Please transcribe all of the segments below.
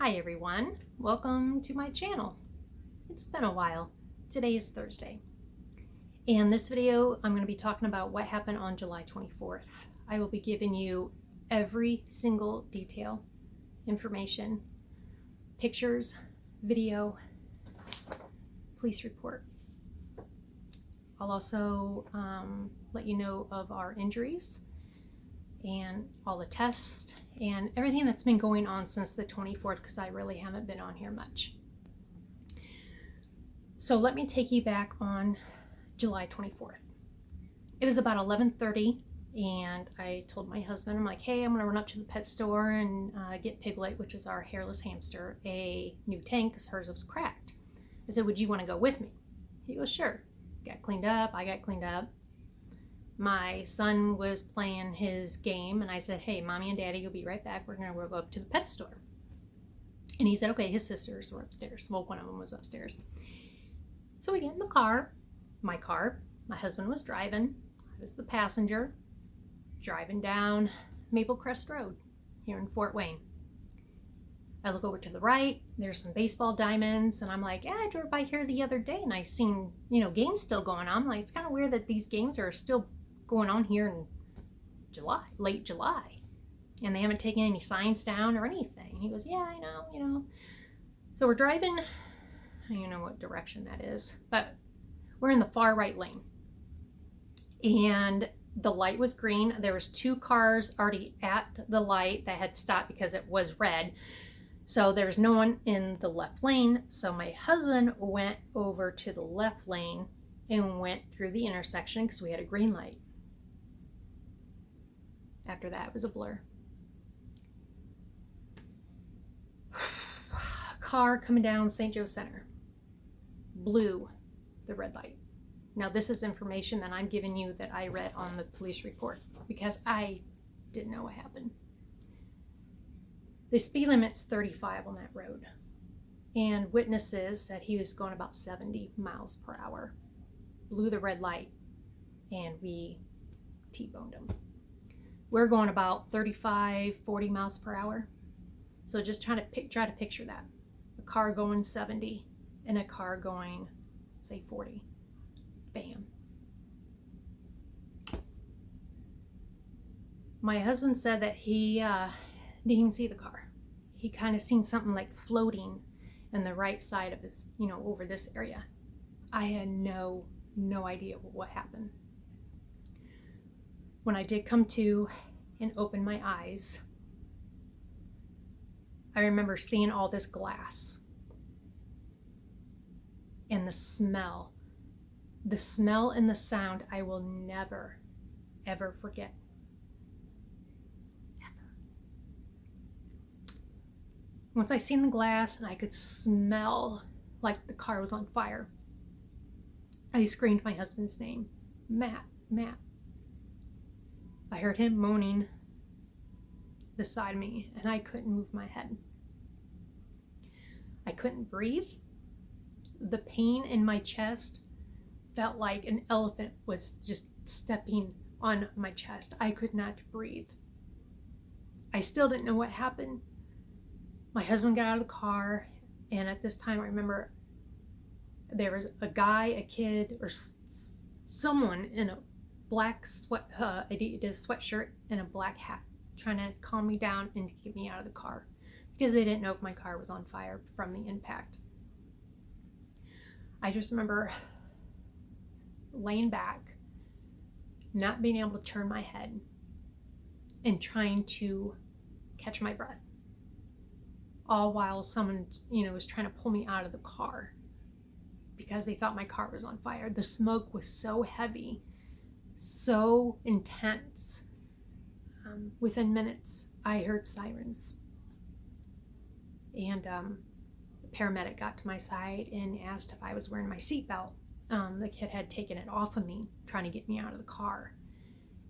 Hi everyone, welcome to my channel. It's been a while. Today is Thursday. In this video, I'm going to be talking about what happened on July 24th. I will be giving you every single detail, information, pictures, video, police report. I'll also let you know of our injuries and all the tests and everything that's been going on since the 24th, because I really haven't been on here much. So let me take you back on July 24th. It was about 11:30 and I told my husband, I'm like, hey, I'm gonna run up to the pet store and get Piglet, which is our hairless hamster, a new tank because hers was cracked. I said, would you want to go with me? He goes, sure. Got cleaned up, I got cleaned up. My son was playing his game and I said, hey, mommy and daddy, you'll be right back. We're gonna go up to the pet store. And he said, okay. His sisters were upstairs. Well, one of them was upstairs. So we get in the car, my husband was driving. I was the passenger, driving down Maple Crest Road here in Fort Wayne. I look over to the right, there's some baseball diamonds, and I'm like, yeah, I drove by here the other day and I seen, games still going on. I'm like, it's kind of weird that these games are still going on here in July, late July, and they haven't taken any signs down or anything. He goes, yeah, I know. So we're driving, I don't even know what direction that is, but we're in the far right lane. And the light was green. There was two cars already at the light that had stopped because it was red. So there was no one in the left lane. So my husband went over to the left lane and went through the intersection because we had a green light. After that, it was a blur. Car coming down St. Joe Center. Blew the red light. Now this is information that I'm giving you that I read on the police report because I didn't know what happened. The speed limit's 35 on that road, and witnesses said he was going about 70 miles per hour. Blew the red light and we T-boned him. We're going about 35, 40 miles per hour. So just try to picture that. A car going 70 and a car going, say, 40. Bam. My husband said that he didn't even see the car. He kind of seen something like floating in the right side of his, over this area. I had no idea what happened. When I did come to and open my eyes, I remember seeing all this glass and the smell and the sound I will never, ever forget. Ever. Once I seen the glass and I could smell like the car was on fire, I screamed my husband's name, Matt, Matt. I heard him moaning beside me and I couldn't move my head. I couldn't breathe. The pain in my chest felt like an elephant was just stepping on my chest. I could not breathe. I still didn't know what happened. My husband got out of the car, and at this time I remember there was a guy, a kid, or someone in a black Adidas sweatshirt and a black hat trying to calm me down and to get me out of the car because they didn't know if my car was on fire from the impact. I just remember laying back, not being able to turn my head, and trying to catch my breath, all while someone, was trying to pull me out of the car because they thought my car was on fire. The smoke was so heavy, so intense. Within minutes, I heard sirens, and a paramedic got to my side and asked if I was wearing my seatbelt. The kid had taken it off of me, trying to get me out of the car.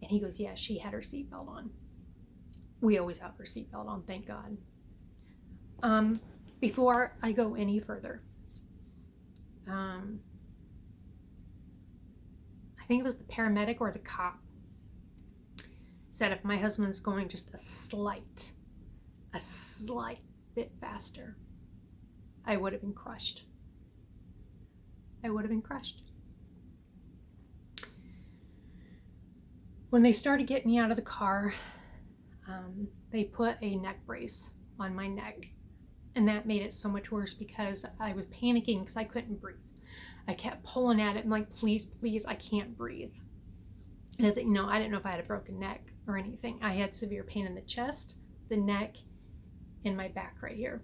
And he goes, yeah, she had her seatbelt on. We always have her seatbelt on, thank God. Before I go any further, I think it was the paramedic or the cop said if my husband's going just a slight bit faster, I would have been crushed. I would have been crushed. When they started getting me out of the car, they put a neck brace on my neck. And that made it so much worse because I was panicking because I couldn't breathe. I kept pulling at it. I'm like, please, please, I can't breathe. And I didn't know if I had a broken neck or anything. I had severe pain in the chest, the neck, and my back right here.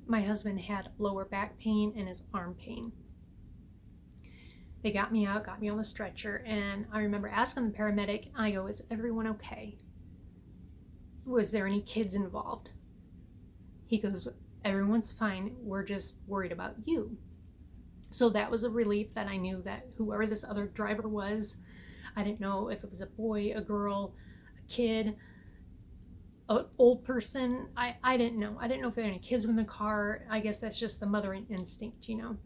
My husband had lower back pain and his arm pain. They got me out, got me on the stretcher, and I remember asking the paramedic, I go, is everyone okay? Was there any kids involved? He goes, everyone's fine. We're just worried about you. So that was a relief that I knew that whoever this other driver was, I didn't know if it was a boy, a girl, a kid, an old person. I didn't know. I didn't know if there were any kids in the car. I guess that's just the mothering instinct, you know.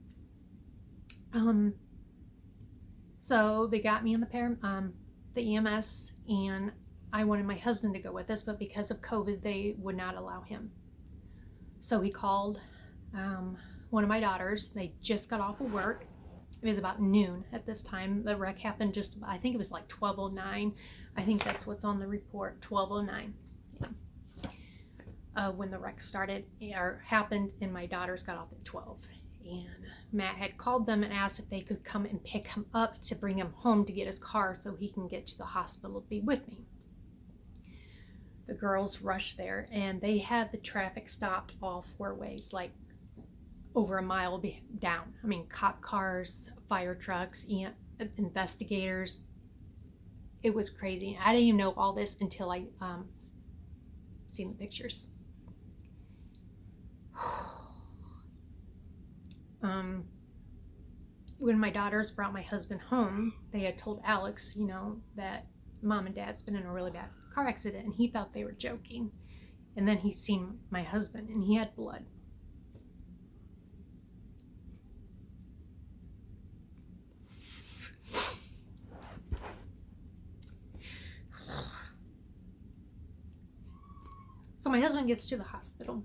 So they got me in the EMS, and I wanted my husband to go with us, but because of COVID, they would not allow him. So he called one of my daughters. They just got off of work. It was about noon at this time. The wreck happened I think it was like 12:09. I think that's what's on the report, 12:09. Yeah. When the wreck started or happened, and my daughters got off at 12. And Matt had called them and asked if they could come and pick him up to bring him home to get his car so he can get to the hospital to be with me. The girls rushed there, and they had the traffic stopped all four ways, like over a mile down. I mean, cop cars, fire trucks, investigators. It was crazy. I didn't even know all this until I seen the pictures. When my daughters brought my husband home, they had told Alex, that Mom and Dad's been in a really bad car accident, and he thought they were joking. And then he seen my husband, and he had blood. So my husband gets to the hospital.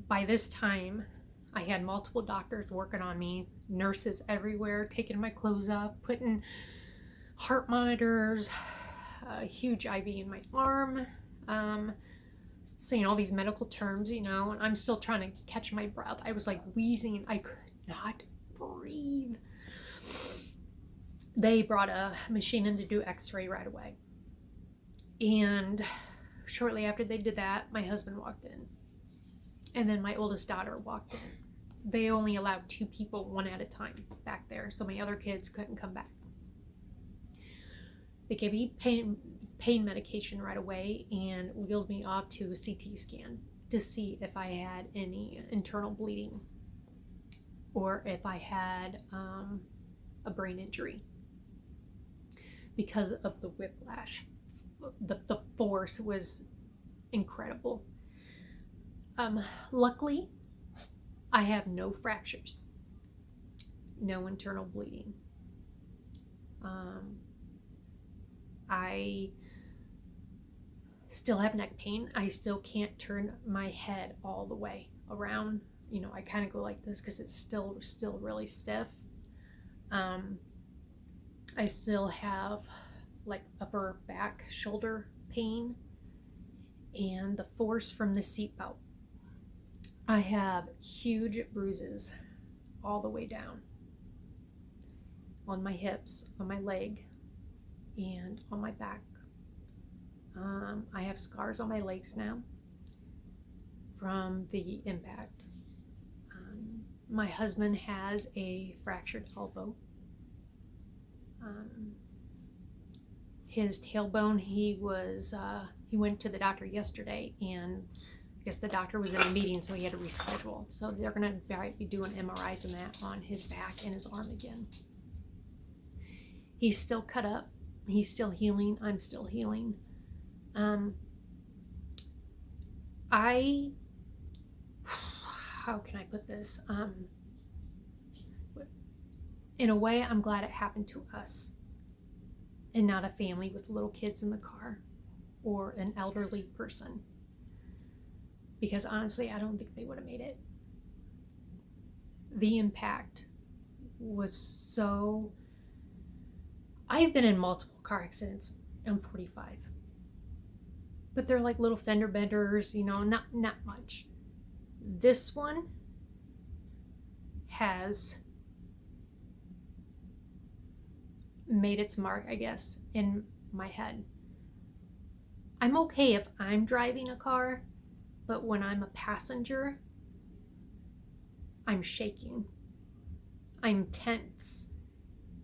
By this time, I had multiple doctors working on me, nurses everywhere, taking my clothes off, putting heart monitors, a huge IV in my arm, saying all these medical terms, and I'm still trying to catch my breath. I was like wheezing. I could not breathe. They brought a machine in to do x-ray right away. And shortly after they did that, my husband walked in. And then my oldest daughter walked in. They only allowed 2 people, one at a time, back there, so my other kids couldn't come back. They gave me pain medication right away and wheeled me off to a CT scan to see if I had any internal bleeding or if I had a brain injury because of the whiplash. The force was incredible. Luckily, I have no fractures, no internal bleeding. I still have neck pain. I still can't turn my head all the way around. I kind of go like this because it's still really stiff. I still have like upper back, shoulder pain, and the force from the seatbelt. I have huge bruises all the way down on my hips, on my leg, and on my back. I have scars on my legs now from the impact. My husband has a fractured elbow. His tailbone, he went to the doctor yesterday, and I guess the doctor was in a meeting, so he had to reschedule. So they're going to be doing MRIs and that on his back and his arm again. He's still cut up. He's still healing. I'm still healing. How can I put this? In a way, I'm glad it happened to us and not a family with little kids in the car or an elderly person. because honestly, I don't think they would have made it. The impact was so... I've been in multiple car accidents. I'm 45. But they're like little fender benders, you know, not much. This one has made its mark, I guess, in my head. I'm okay if I'm driving a car, but when I'm a passenger, I'm shaking. I'm tense.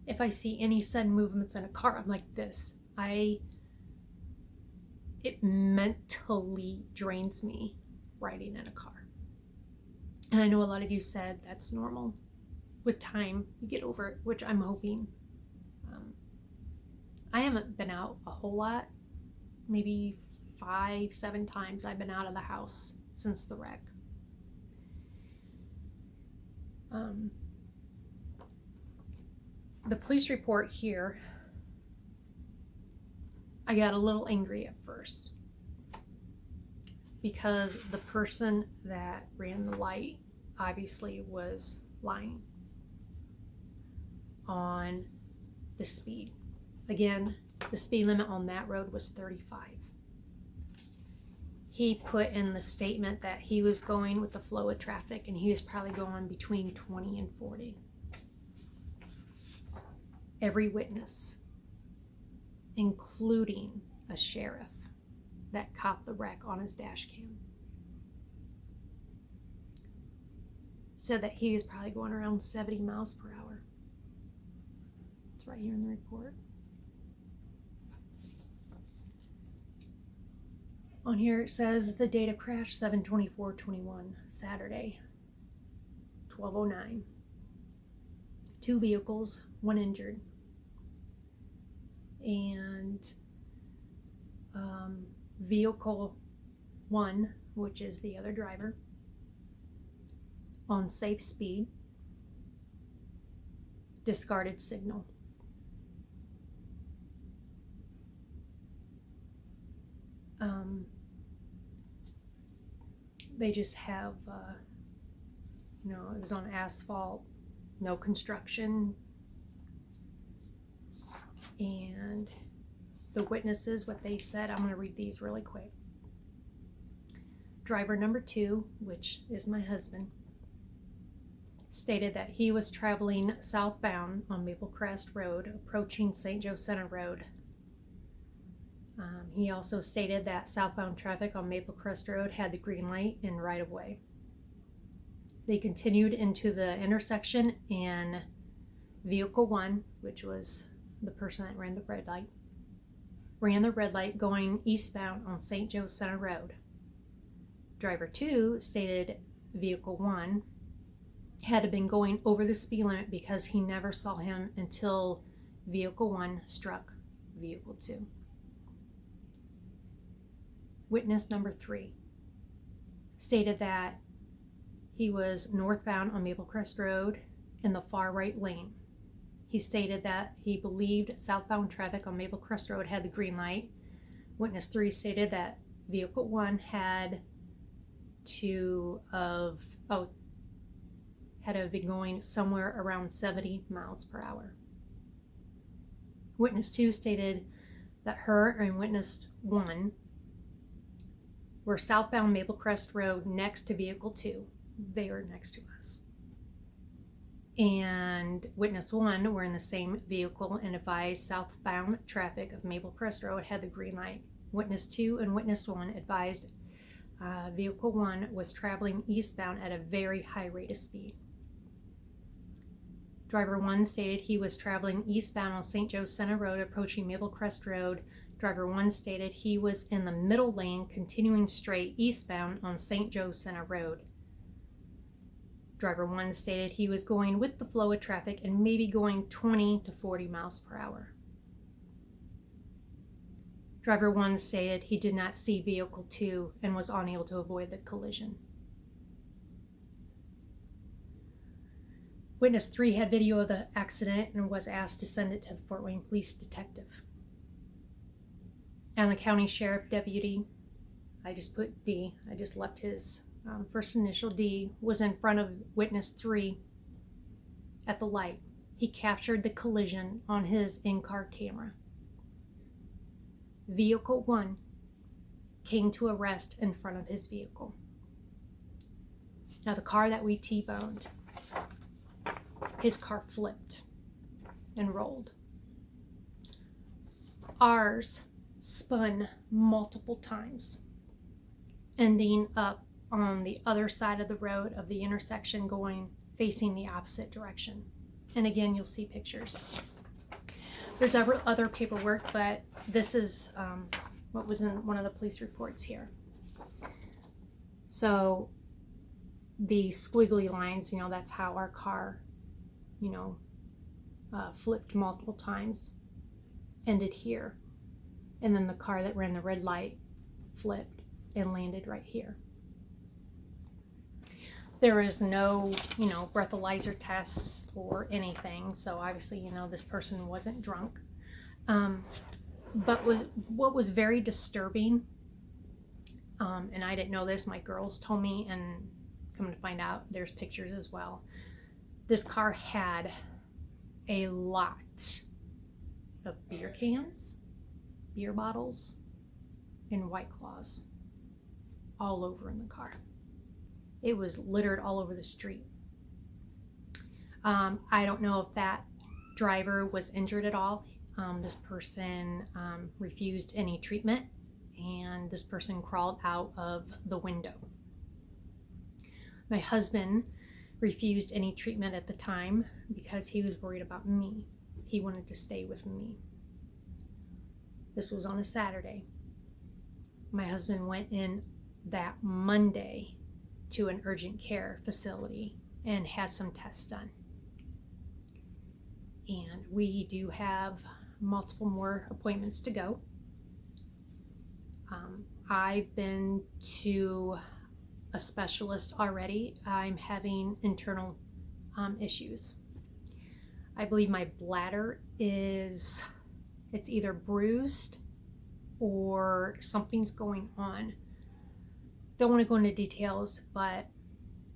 If I see any sudden movements in a car, I'm like this. It mentally drains me riding in a car. And I know a lot of you said that's normal. With time, you get over it, which I'm hoping. I haven't been out a whole lot. Maybe 5-7 times I've been out of the house since the wreck. The police report here, I got a little angry at first because the person that ran the light obviously was lying on the speed. Again, the speed limit on that road was 35. He put in the statement that he was going with the flow of traffic and he was probably going between 20 and 40. Every witness, including a sheriff that caught the wreck on his dash cam, said that he was probably going around 70 miles per hour. It's right here in the report. On here it says the date of crash 7/24/21, Saturday, 12:09. 2 vehicles, 1 injured. And vehicle 1, which is the other driver, on safe speed, discarded signal. They just have, it was on asphalt, no construction. And the witnesses, what they said, I'm going to read these really quick. Driver number 2, which is my husband, stated that he was traveling southbound on Maple Crest Road, approaching St. Joe Center Road. He also stated that southbound traffic on Maple Crest Road had the green light and right of way. They continued into the intersection, and vehicle 1, which was the person that ran the red light going eastbound on St. Joe Center Road. Driver 2 stated vehicle 1 had been going over the speed limit because he never saw him until vehicle 1 struck vehicle 2. Witness number 3 stated that he was northbound on Maple Crest Road in the far right lane. He stated that he believed southbound traffic on Maple Crest Road had the green light. Witness 3 stated that vehicle 1 had to have been going somewhere around 70 miles per hour. Witness 2 stated that her and witness 1 were southbound Maple Crest Road next to vehicle 2. They were next to us. And witness 1 were in the same vehicle and advised southbound traffic of Maple Crest Road had the green light. Witness 2 and witness 1 advised vehicle 1 was traveling eastbound at a very high rate of speed. Driver 1 stated he was traveling eastbound on St. Joe Center Road approaching Maple Crest Road. Driver 1 stated he was in the middle lane continuing straight eastbound on St. Joe Center Road. Driver 1 stated he was going with the flow of traffic and maybe going 20 to 40 miles per hour. Driver 1 stated he did not see vehicle 2 and was unable to avoid the collision. Witness 3 had video of the accident and was asked to send it to the Fort Wayne Police Detective. And the county sheriff deputy I just put D. I just left his first initial. D was in front of witness 3 at the light. He captured the collision on his in-car camera. Vehicle 1 came to a rest in front of his vehicle. Now the car that we T-boned, his car flipped and rolled. Ours spun multiple times, ending up on the other side of the road of the intersection, going facing the opposite direction. And again, you'll see pictures. There's other paperwork, but this is what was in one of the police reports here. So the squiggly lines, that's how our car, flipped multiple times, ended here. And then the car that ran the red light flipped and landed right here. There is no, breathalyzer tests or anything. So obviously, this person wasn't drunk. But what was very disturbing, and I didn't know this, my girls told me, and come to find out, there's pictures as well. This car had a lot of beer cans, beer bottles, and White Claws all over in the car. It was littered all over the street. I don't know if that driver was injured at all. This person refused any treatment, and this person crawled out of the window. My husband refused any treatment at the time because he was worried about me. He wanted to stay with me. This was on a Saturday. My husband went in that Monday to an urgent care facility and had some tests done. And we do have multiple more appointments to go. I've been to a specialist already. I'm having internal issues. I believe my bladder it's either bruised or something's going on. Don't want to go into details, but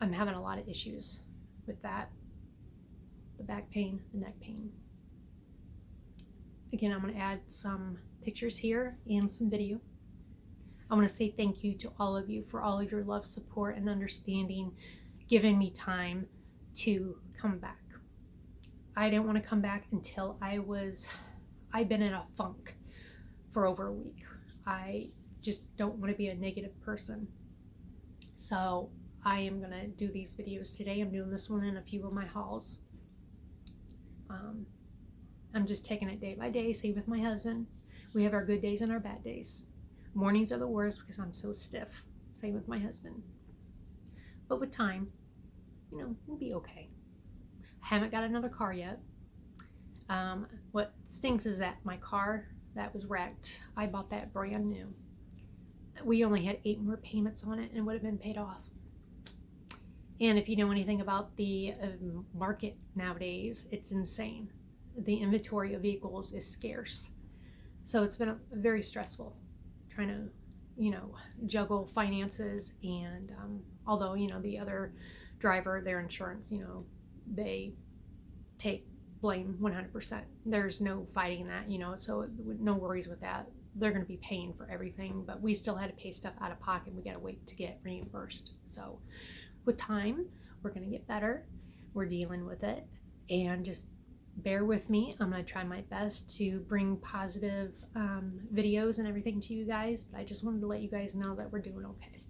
I'm having a lot of issues with that. The back pain, the neck pain. Again, I'm going to add some pictures here and some video. I want to say thank you to all of you for all of your love, support, and understanding, giving me time to come back. I didn't want to come back until I've been in a funk for over a week. I just don't want to be a negative person. So I am going to do these videos today. I'm doing this one in a few of my hauls. I'm just taking it day by day, same with my husband. We have our good days and our bad days. Mornings are the worst because I'm so stiff. Same with my husband. But with time, we'll be okay. Haven't got another car yet. What stinks is that my car that was wrecked, I bought that brand new. We only had 8 more payments on it and would have been paid off. And if you know anything about the market nowadays, it's insane. The inventory of vehicles is scarce. So it's been very stressful trying to, juggle finances. And although, the other driver, their insurance, they take blame 100%. There's no fighting that, so no worries with that. They're going to be paying for everything, but we still had to pay stuff out of pocket. We got to wait to get reimbursed. So with time, we're going to get better. We're dealing with it, and just bear with me. I'm going to try my best to bring positive videos and everything to you guys, but I just wanted to let you guys know that we're doing okay.